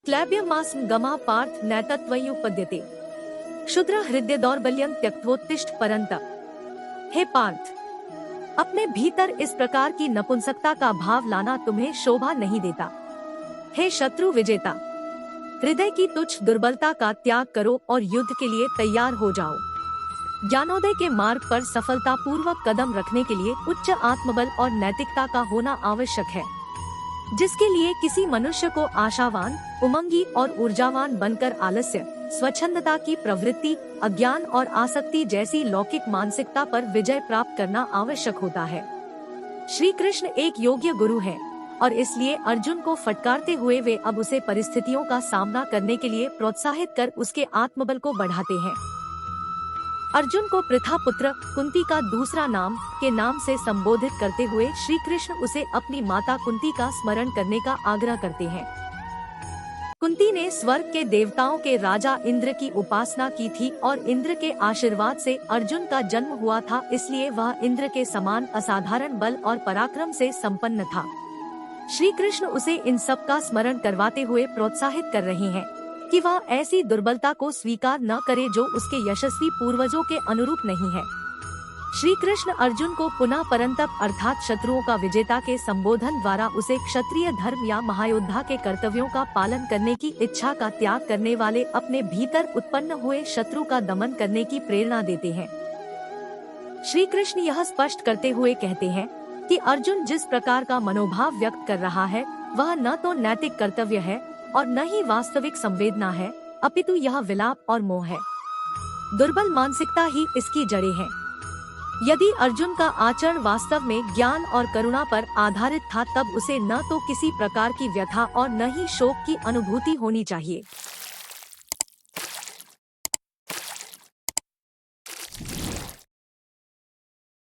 क्लैब्यमास्म गमा पार्थ नैतत्वयुपद्यते क्षुद्र हृदय दौर्बल्यं त्यक्त्वोत्तिष्ठ परन्तप। हे पार्थ, अपने भीतर इस प्रकार की नपुंसकता का भाव लाना तुम्हें शोभा नहीं देता। हे शत्रु विजेता, हृदय की तुच्छ दुर्बलता का त्याग करो और युद्ध के लिए तैयार हो जाओ। ज्ञानोदय के मार्ग पर सफलता पूर्वक कदम रखने के लिए उच्च आत्मबल और नैतिकता का होना आवश्यक है, जिसके लिए किसी मनुष्य को आशावान, उमंगी और ऊर्जावान बनकर आलस्य, स्वच्छंदता की प्रवृत्ति, अज्ञान और आसक्ति जैसी लौकिक मानसिकता पर विजय प्राप्त करना आवश्यक होता है। श्री कृष्ण एक योग्य गुरु हैं और इसलिए अर्जुन को फटकारते हुए वे अब उसे परिस्थितियों का सामना करने के लिए प्रोत्साहित कर उसके आत्मबल को बढ़ाते हैं। अर्जुन को पृथा पुत्र कुंती का दूसरा नाम के नाम से संबोधित करते हुए श्री कृष्ण उसे अपनी माता कुंती का स्मरण करने का आग्रह करते हैं। कुंती ने स्वर्ग के देवताओं के राजा इंद्र की उपासना की थी और इंद्र के आशीर्वाद से अर्जुन का जन्म हुआ था, इसलिए वह इंद्र के समान असाधारण बल और पराक्रम से संपन्न था। श्री कृष्ण उसे इन सब का स्मरण करवाते हुए प्रोत्साहित कर रहे हैं कि वह ऐसी दुर्बलता को स्वीकार न करे जो उसके यशस्वी पूर्वजों के अनुरूप नहीं है। श्री कृष्ण अर्जुन को पुनः परंतप अर्थात शत्रुओं का विजेता के संबोधन द्वारा उसे क्षत्रिय धर्म या महायोद्धा के कर्तव्यों का पालन करने की इच्छा का त्याग करने वाले अपने भीतर उत्पन्न हुए शत्रु का दमन करने की प्रेरणा देते हैं। श्री कृष्ण यह स्पष्ट करते हुए कहते हैं कि अर्जुन जिस प्रकार का मनोभाव व्यक्त कर रहा है वह न तो नैतिक कर्तव्य है और न ही वास्तविक संवेदना है, अपितु यह विलाप और मोह है। दुर्बल मानसिकता ही इसकी जड़ें हैं। यदि अर्जुन का आचरण वास्तव में ज्ञान और करुणा पर आधारित था तब उसे न तो किसी प्रकार की व्यथा और न ही शोक की अनुभूति होनी चाहिए।